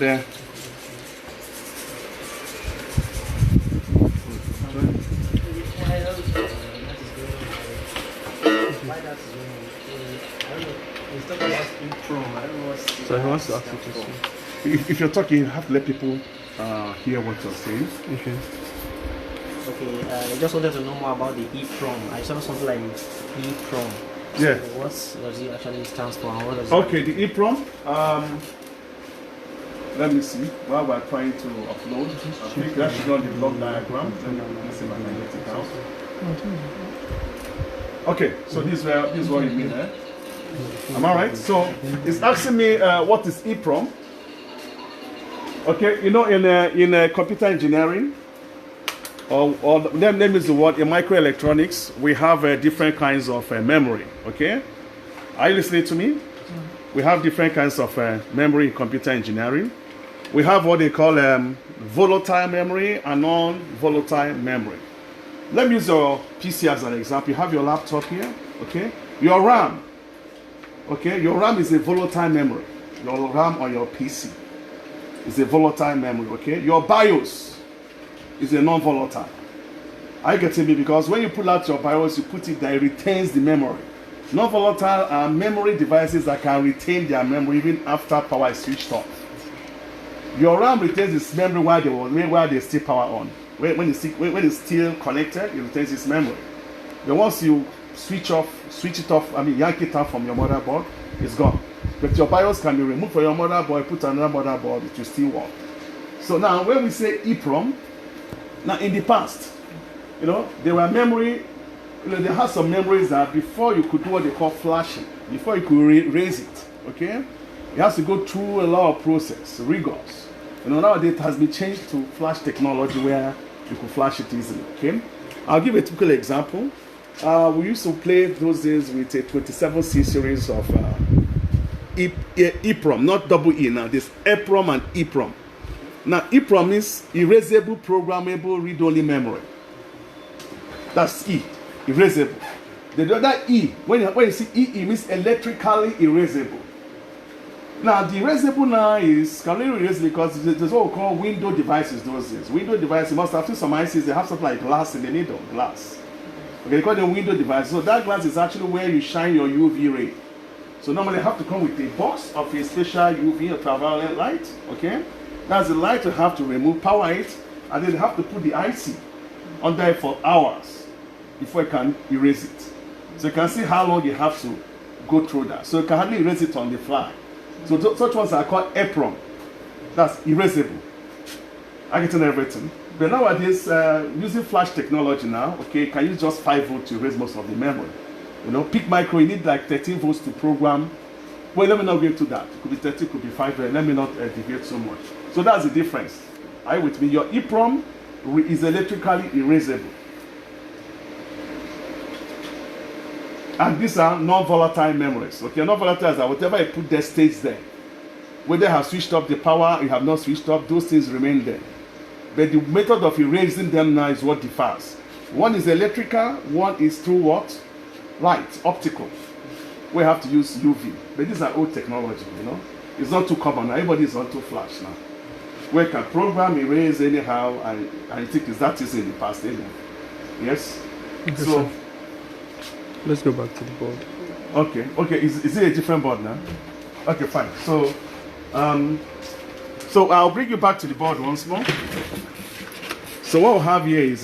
So he wants to ask you a question. if you're talking, you have to let people hear what you're saying. Okay. Okay, I just wanted to know more about the EEPROM. I saw something like EEPROM. Yeah. So what does it actually stand for? And what does Okay, the EEPROM. Let me see. While we're trying to upload, I think that should be on the block diagram. Let me see if I can get it out. Okay, so this is what you mean, eh? Am I right? So it's asking me what is EEPROM. Okay, in computer engineering, or name is the word in microelectronics, we have different kinds of memory. Okay, are you listening to me? We have different kinds of memory in computer engineering. We have what they call volatile memory and non-volatile memory. Let me use your PC as an example. You have your laptop here. Okay, your RAM. Okay, your RAM is a volatile memory. Your RAM on your PC is a volatile memory. Okay, your BIOS is a non-volatile. I get it because when you pull out your BIOS, you put it there, it retains the memory. Non-volatile are memory devices that can retain their memory even after power is switched off. Your RAM retains its memory while they still power on. When it's still connected, it retains its memory. But once you switch it off, yank it out from your motherboard, it's gone. But your BIOS can be removed from your motherboard, put another motherboard, it will still work. So now when we say EEPROM, now in the past, there were memory, they had some memories that before you could do what they call flashing, before you could raise it, okay? It has to go through a lot of process, rigors. Nowadays it has been changed to flash technology where you can flash it easily, okay? I'll give a typical example. We used to play those days with a 27C series of EEPROM, not double E now. There's EEPROM and EEPROM. Now, EEPROM is erasable, programmable, read-only memory. That's E, erasable. The other E, when you see E, it means electrically erasable. Now the erasable now is can only erase because there's what we call window devices those days. Window devices, you must have seen some ICs, they have something like glass in the middle, glass. Okay, they call them window devices. So that glass is actually where you shine your UV ray. So normally you have to come with a box of a special UV ultraviolet light. Okay, that's the light you have to remove, power it, and then you have to put the IC under it for hours before you can erase it. So you can see how long you have to go through that. So you can hardly erase it on the fly. So such ones are called EPROM. That's erasable. I get everything. But nowadays, using flash technology now, okay, you can use just 5 volts to erase most of the memory. You know, peak micro, you need like 13 volts to program. Well, let me not go into that. It could be 30, it could be 5, let me not deviate so much. So that's the difference. Are you with me? Your EPROM is electrically erasable. And these are non-volatile memories. Okay, non-volatile is that whatever you put there stays there. Whether you have switched off the power, you have not switched off, those things remain there. But the method of erasing them now is what differs. One is electrical, one is through what? Light, optical. We have to use UV. But these are old technology, you know. It's not too common. Everybody is onto flash now. We can program, erase anyhow, and I think it's that easy in the past, anyway. Yes? Okay, So, let's go back to the board. okay. Is it a different board now? Okay, fine. So I'll bring you back to the board once more. So what we have here is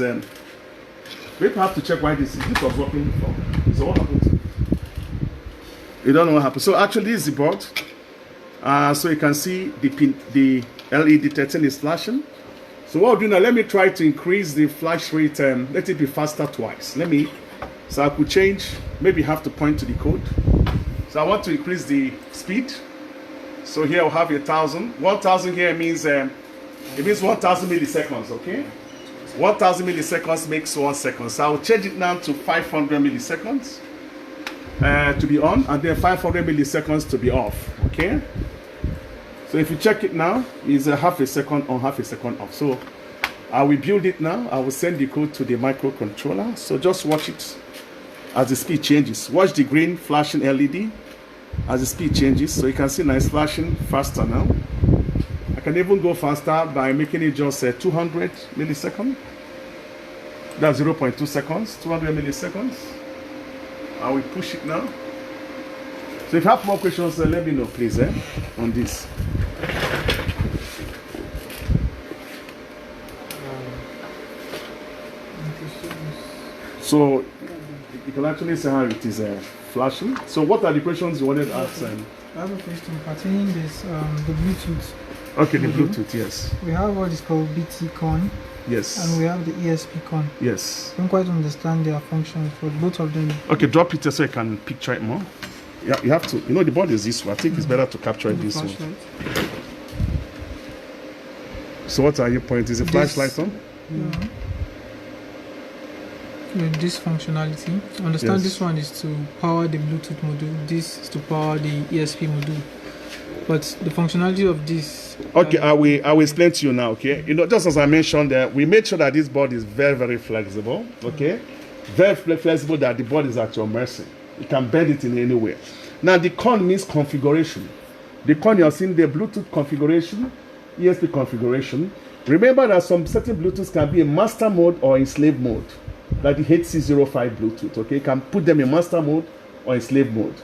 we have to check why this was working before. So what happened? You don't know what happened. So actually this is the board. So you can see the LED 13 is flashing. So what I'll do now, let me try to increase the flash rate. Let it be faster twice. So I could change, maybe have to point to the code. So I want to increase the speed. So here I'll have 1,000. 1,000 here means, it means 1,000 milliseconds, okay? 1,000 milliseconds makes 1 second. So I'll change it now to 500 milliseconds to be on, and then 500 milliseconds to be off, okay? So if you check it now, it's half a second on, half a second off. So I will build it now. I will send the code to the microcontroller. So just watch it as the speed changes. Watch the green flashing LED as the speed changes. So you can see now it's flashing faster now. I can even go faster by making it just 200 milliseconds. That's 0.2 seconds, 200 milliseconds. I will push it now. So if you have more questions, let me know, please, on this. So you can actually see how it is flashing. So what are the questions you wanted to ask? I have a question pertaining this, the Bluetooth. Okay, the Bluetooth, yes. We have what is called BT-con. Yes. And we have the ESP-con. Yes. I don't quite understand their functions for both of them. Okay, drop it so you can picture it more. Yeah, you have to, you know, the board is this way. I think it's better to capture it this way. So what are your points? Is the flashlight on? Yeah. With this functionality, I understand Yes. this one is to power the Bluetooth module, this is to power the ESP module. But the functionality of this... Okay, I will explain to you now, okay? You know, just as I mentioned there, we made sure that this board is very, very flexible, okay? Very flexible that the board is at your mercy. You can bend it in any way. Now, the con means configuration. The con you're seeing the Bluetooth configuration, ESP configuration. Remember that some certain Bluetooths can be in master mode or in slave mode, like the HC05 Bluetooth, okay? You can put them in master mode or in slave mode.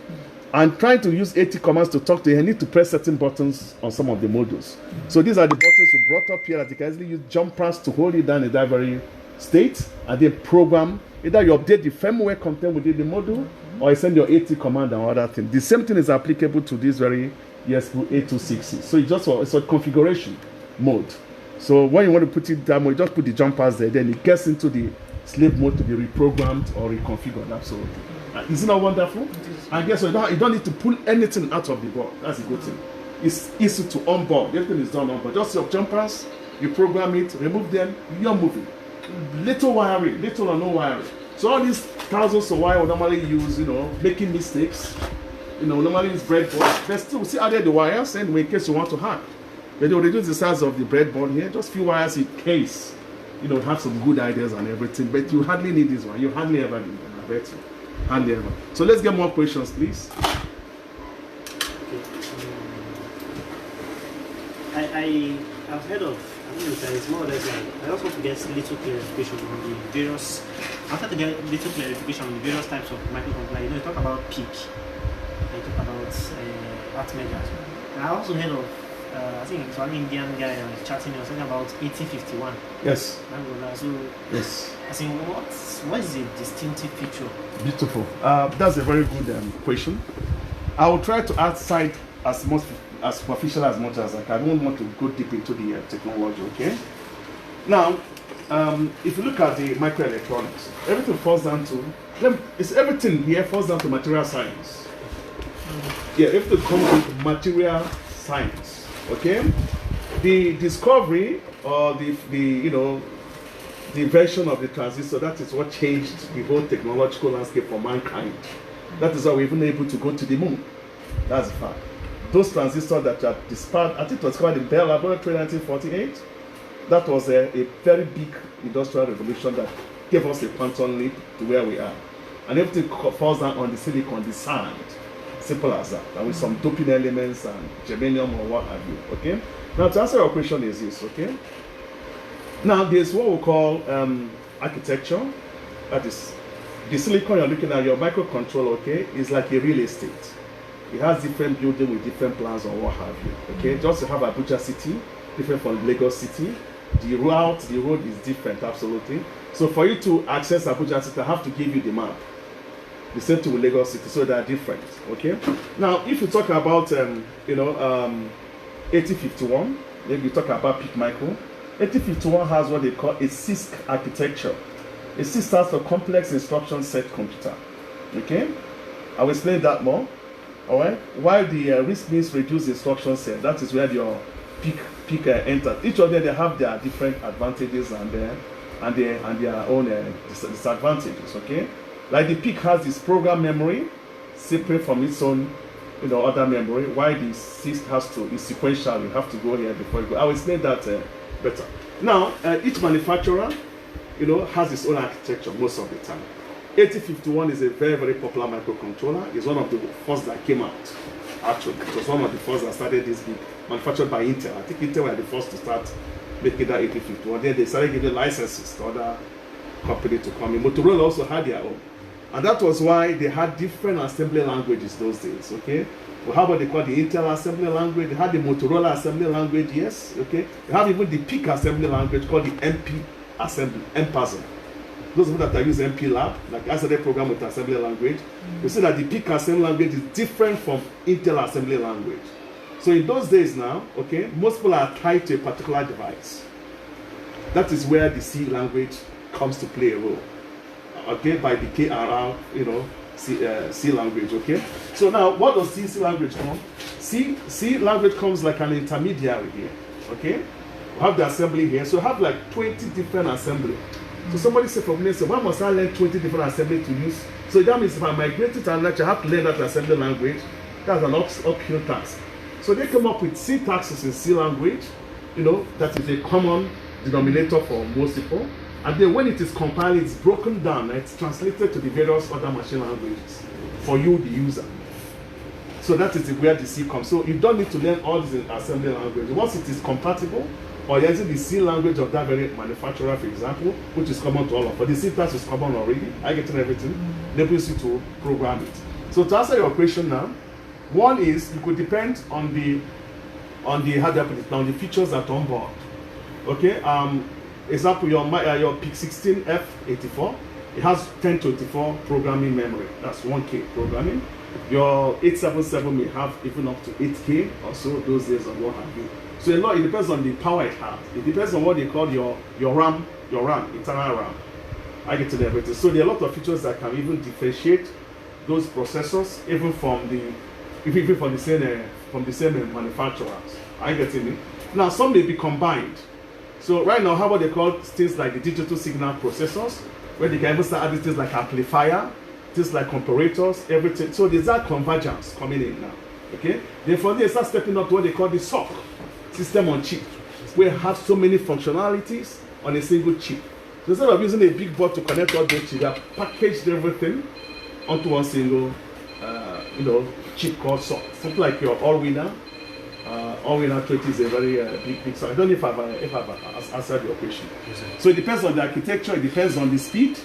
And trying to use AT commands to talk to you, need to press certain buttons on some of the modules. So these are the buttons we brought up here that you can easily use jump pads to hold it down in that very state, and then program. Either you update the firmware content within the module, or you send your AT command and other thing. The same thing is applicable to this very ESP8266. So it's a configuration mode. So when you want to put it down, you just put the jump pads there, then it gets into the slave mode to be reprogrammed or reconfigured. Absolutely. Isn't that wonderful? And guess what? You don't need to pull anything out of the board. That's a good thing. It's easy to onboard. Everything is done on board. Just your jumpers, you program it, remove them, you're moving. Little wiring, little or no wiring. So all these thousands of wire we normally use, you know, making mistakes. You know, normally use breadboard. There's still, see added the wires, and in case you want to hack. But they'll reduce the size of the breadboard here. Just few wires in case, you know, have some good ideas and everything. But you hardly need this one. You hardly ever need them. I bet you. Hardly ever. So let's get more questions, please. I've heard of, I think it's more or less like, I also want to get little clarification on the various, I wanted to get little clarification on the various types of microcontroller. You know, you talk about PIC, you talk about art measures. And I also heard of, I think it's one Indian guy chatting, he was talking about 8051. Yes. So, Yes. I think, what is the distinctive feature? Beautiful. That's a very good question. I will try to outside as superficial as much as I can. I don't want to go deep into the technology, okay? Now, if you look at the microelectronics, everything falls down to, everything here falls down to material science. Yeah, everything comes with material science, okay? The discovery or the invention of the transistor, that is what changed the whole technological landscape for mankind. That is how we're even able to go to the moon. That's a fact. Those transistors that are dispersed, I think it was called the Bell Laboratory in 1948. That was a very big industrial revolution that gave us a quantum leap to where we are. And everything falls down on the silicon, the sand. Simple as that. And with some doping elements and germanium or what have you. Okay? Now to answer your question is this, okay? Now there's what we call architecture. That is, the silicon you're looking at, your microcontroller, okay, is like a real estate. It has different buildings with different plans or what have you. Okay, just to have Abuja City, different from Lagos City. The road is different, absolutely. So for you to access Abuja City, I have to give you the map. The same thing with Lagos City, so they are different. Okay. Now, if you talk about 8051, maybe you talk about PIC Micro. 8051 has what they call a CISC architecture. A CISC stands for Complex Instruction Set Computer. Okay, I will explain that more. All right. While the RISC means reduced instruction set, that is where your PIC enters. Each of them they have their different advantages and their own disadvantages. Okay, like the PIC has this program memory separate from its own other memory. While the CISC has to is sequential. You have to go here before you go. I will explain that better. Now, each manufacturer has its own architecture most of the time. 8051 is a very, very popular microcontroller. It's one of the first that came out, actually. It was one of the first that started this big, manufactured by Intel. I think Intel were the first to start making that 8051. Then they started giving licenses to other companies to come in. Motorola also had their own. And that was why they had different assembly languages those days, okay? We have what they call the Intel assembly language. They had the Motorola assembly language, yes, okay? They have even the PIC assembly language called the MP assembly, MPASM. Those people that are using MP Lab, like SRA program with assembly language, you see that the PIC assembly language is different from Intel assembly language. So in those days now, okay, most people are tied to a particular device. That is where the C language comes to play a role. Okay, by the KRR, C language, okay? So now, what does C language come? C language comes like an intermediary here, okay? We have the assembly here, so we have like 20 different assembly. So somebody said from me, so why must I learn 20 different assembly to use? So that means if I migrate to another, I have to learn that assembly language. That's an uphill task. So they come up with syntaxes in C language, that is a common denominator for most people. And then when it is compiled, it's broken down, it's translated to the various other machine languages for you, the user. So that is where the C comes. So you don't need to learn all this in assembly language. Once it is compatible, or using the C language of that very manufacturer, for example, which is common to all of us. But the syntax is common already. I get everything. Enables you to program it. So to answer your question now, one is you could depend on the how do I put it now, the features that are on board. Okay. Example, your PIC16F84, it has 1024 programming memory. That's 1K programming. Your 877 may have even up to 8K or so those days of what have you. So it depends on the power it has. It depends on what they call your RAM, internal RAM. I get to everything. So there are a lot of features that can even differentiate those processors even from the same manufacturers. I get it. Now some may be combined. So right now, how about they call things like the digital signal processors, where they can even start adding things like amplifier, things like comparators, everything. So there's that convergence coming in now. Okay? Then from there, start stepping up to what they call the SOC, system on chip, where it has so many functionalities on a single chip. So instead of using a big board to connect all those chips, they have packaged everything onto one single chip called SOC. Something like your All-Winner, all in actually is a very big. So I don't know if I've answered your question. So it depends on the architecture. It depends on the speed.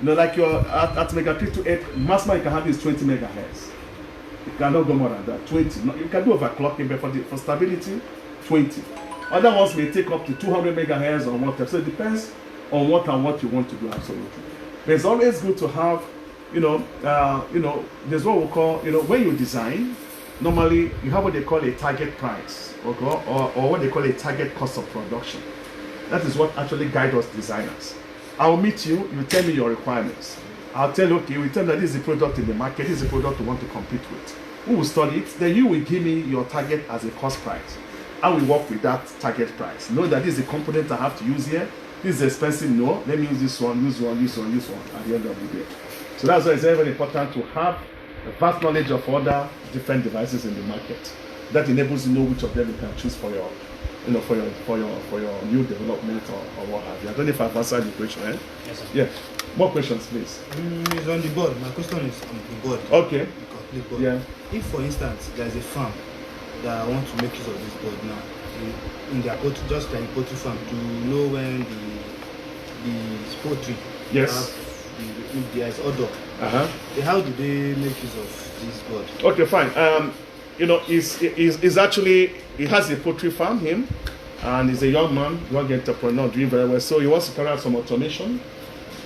You know, like your at megapixel 8, maximum you can have is 20 megahertz. You cannot go more than that. 20. No, you can do overclocking, but for stability, 20. Other ones may take up to 200 megahertz or whatever. So it depends on what you want to do. Absolutely. But it's always good to have, there's what we call, when you design, normally you have what they call a target price, or what they call a target cost of production. That is what actually guides us designers. I'll meet you, you tell me your requirements. I'll tell you, okay, we tell that this is the product in the market, this is the product we want to compete with. We will study it, then you will give me your target as a cost price. I will work with that target price. Know that this is a component I have to use here. This is expensive, no, let me use this one, use one at the end of the day. So that's why it's very, very important to have a vast knowledge of other different devices in the market. That enables you to know which of them you can choose for your, for your new development or what have you. I don't know if I've answered the question. Yes, sir. Yeah. More questions, please. It's on the board. My question is on the board. Okay. The complete board. Yeah. If, for instance, there's a farm that want to make use of this board now, in their poultry, just like poultry farm, to know when the poultry Yes. if there is odor. How do they make use of this board? Okay, fine. He's actually, he has a poultry farm, him, and he's a young man, young entrepreneur, doing very well. So he wants to carry out some automation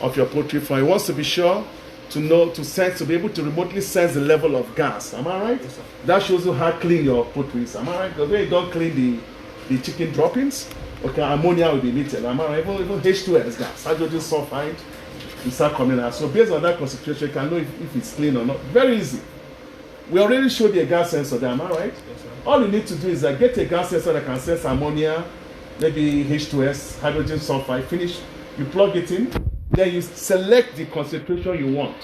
of your poultry farm. He wants to be sure to be able to remotely sense the level of gas. Am I right? Yes, sir. That shows you how clean your poultry is. Am I right? Because when you don't clean the chicken droppings, okay, ammonia will be emitted. Am I right? Even H2S gas, hydrogen sulfide, will start coming out. So based on that concentration, you can know if it's clean or not. Very easy. We already showed you a gas sensor there, am I right? Yes, sir. All you need to do is get a gas sensor that can sense ammonia, maybe H2S, hydrogen sulfide, finish, you plug it in, then you select the concentration you want.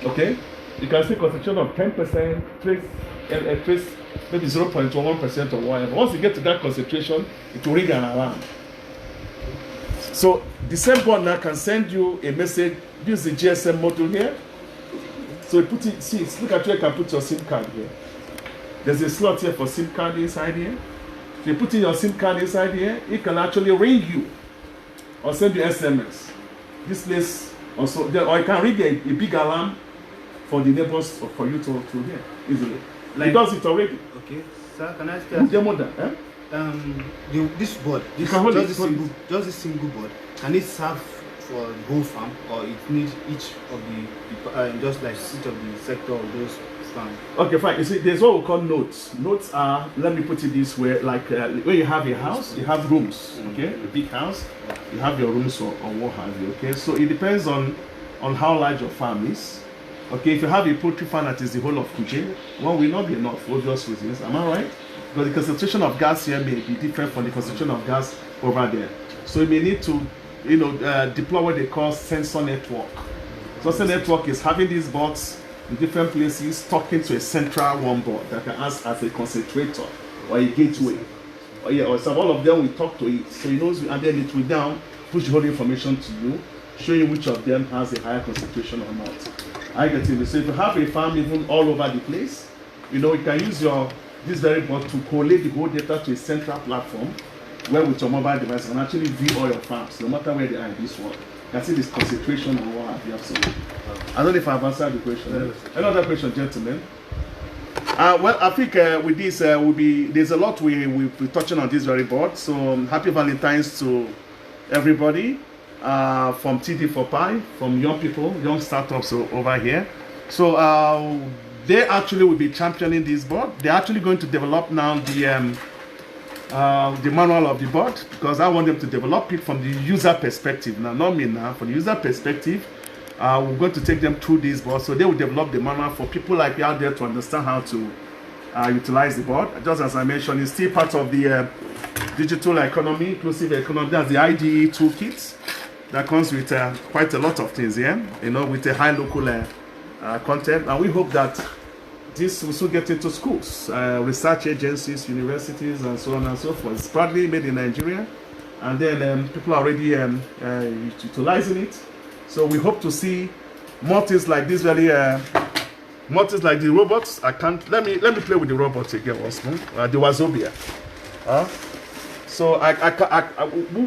Okay? You can see concentration of 10%, trace, maybe 0.1% or whatever. Once you get to that concentration, it will ring an alarm. So the same board now can send you a message, use the GSM module here. So you put it, see, look at where you can put your SIM card here. There's a slot here for SIM card inside here. So you put in your SIM card inside here, it can actually ring you or send you SMS. This place also, or you can ring a big alarm for the neighbors or for you to hear easily. It does it already. Okay, sir, can I ask Who's your you? mother? This board, just this single board, can it serve for the whole farm, or it needs each of the just like each of the sector of those farms? Okay, fine. You see, there's what we call nodes. Nodes are, let me put it this way, like when you have a house, you have rooms, okay? A big house, you have your rooms or what have you, okay? So it depends on how large your farm is. Okay, if you have a poultry farm that is the whole of Kuje, one will not be enough for obvious reasons, am I right? Because the concentration of gas here may be different from the concentration of gas over there. So you may need to, deploy what they call sensor network. Sensor network is having these boards in different places talking to a central one board that can act as a concentrator or a gateway. Or some all of them will talk to it. So it knows, and then it will down push the whole information to you, show you which of them has a higher concentration or not. I get it. So if you have a farm even all over the place, you can use this very board to collate the whole data to a central platform where with your mobile device you can actually view all your farms, no matter where they are in this world. You can see this concentration and what have you. Absolutely. I don't know if I've answered the question. Another question, gentlemen. Well, I think with this, there's a lot we'll be touching on this very board. So happy Valentine's to everybody from td4pai, from young people, young startups over here. So they actually will be championing this board. They're actually going to develop now the manual of the board, because I want them to develop it from the user perspective. Now, not me now, from the user perspective, we're going to take them through this board. So they will develop the manual for people like you out there to understand how to utilize the board. Just as I mentioned, it's still part of the digital economy, inclusive economy. That's the IDE toolkit that comes with quite a lot of things here, with a high local content. And we hope that this will soon get into schools, research agencies, universities, and so on and so forth. It's proudly made in Nigeria, and then people are already utilizing it. So we hope to see more things like this very Notice like the robots, I can't, let me play with the robots again once more. The Wazobia. So we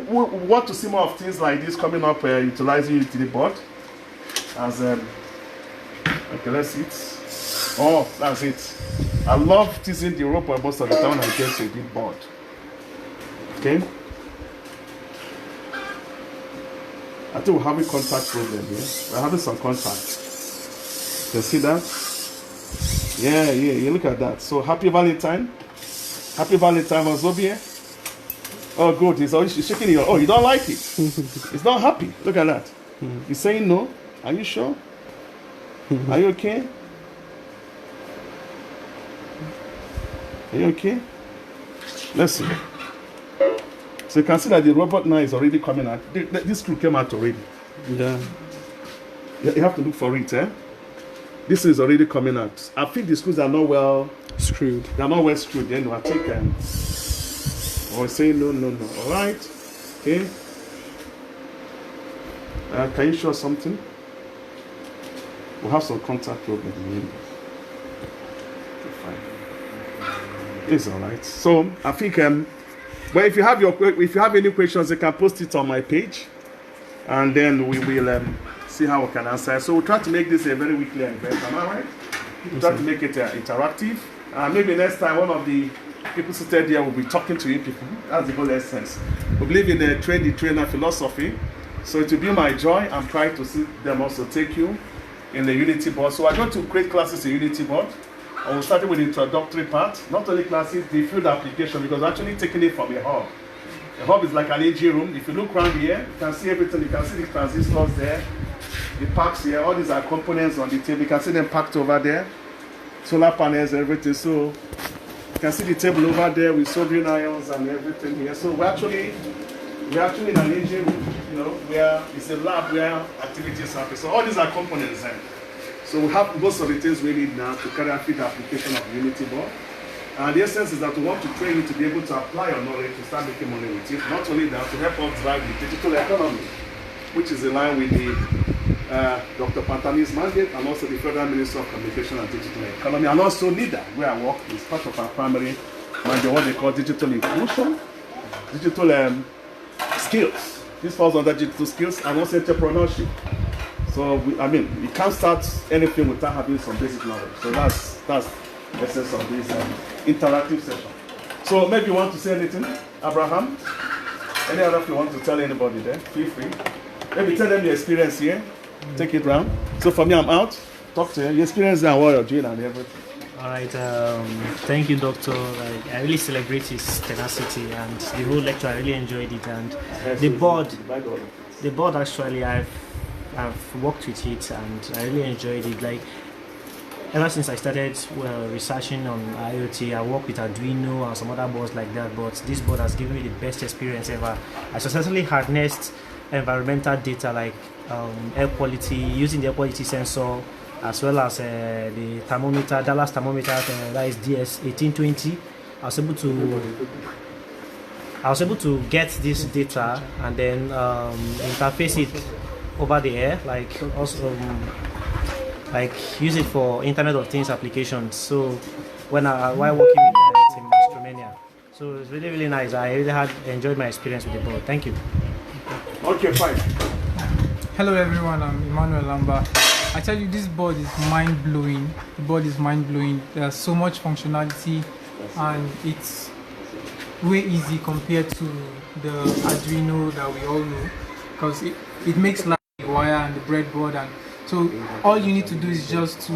want to see more of things like this coming up, utilizing utility board. As okay, let's see it. Oh, that's it. I love teasing the robot most of the time when I get a bit bored. Okay. I think we're having contact problem here. We're having some contact. You see that? Yeah, look at that. So happy Valentine. Happy Valentine, Azobia. Oh, good. He's shaking your. Oh, you don't like it. He's not happy. Look at that. He's saying no. Are you sure? Are you okay? Are you okay? Let's see. So you can see that the robot now is already coming out. This screw came out already. Yeah. You have to look for it, eh? This is already coming out. I think the screws are not well Screwed. They are not well screwed. Then I take or say no. All right. Okay. Can you show something? We'll have some contact problem. Okay, fine. It's all right. So I think but if you have any questions, you can post it on my page, and then we will see how we can answer. So we'll try to make this a very weekly event. Am I right? We'll try to make it interactive. Maybe next time one of the people seated here will be talking to you people. That's the whole essence. We believe in the train-the-trainer philosophy. So it will be my joy. I'm trying to see them also take you in the Unity board. So we're going to create classes in Unity board. And we'll start with the introductory part. Not only classes, the field application, because we're actually taking it from a hub. A hub is like an AG room. If you look around here, you can see everything. You can see the transistors there, the packs here. All these are components on the table. You can see them packed over there. Solar panels, everything. So you can see the table over there with soldering irons and everything here. So we're actually in an AG room, where it's a lab where activities happen. So all these are components there. So we have most of the things we need now to carry out the application of the Unity board. And the essence is that we want to train you to be able to apply your knowledge to start making money with it. Not only that, to help us drive the digital economy, which is in line with the Dr. Pantani's mandate and also the Federal Ministry of Communication and Digital Economy, and also NIDA, where I work, is part of our primary mandate, what they call digital inclusion, digital skills. This falls under digital skills and also entrepreneurship. So, you can't start anything without having some basic knowledge. So that's the essence of this interactive session. So maybe you want to say anything, Abraham? Any other if you want to tell anybody there, feel free. Maybe tell them your experience here. Take it round. So for me, I'm out. Talk to you. Your experience and what you're doing and everything. All right. Thank you, Doctor. I really celebrate his tenacity and the whole lecture. I really enjoyed it. And the board actually, I've worked with it and I really enjoyed it. Like ever since I started researching on IoT, I work with Arduino and some other boards like that. But this board has given me the best experience ever. I successfully harnessed environmental data like air quality, using the air quality sensor, as well as the thermometer, Dallas thermometer, that is DS1820. I was able to get this data and then interface it over the air, like also use it for Internet of Things applications. So while working with Team Mastromania, so it's really, really nice. I really enjoyed my experience with the board. Thank you. Okay, fine. Hello everyone, I'm Emmanuel Lamba. I tell you, this board is mind-blowing. The board is mind-blowing. There's so much functionality and it's way easy compared to the Arduino that we all know, because it makes like the wire and the breadboard, and so all you need to do is just to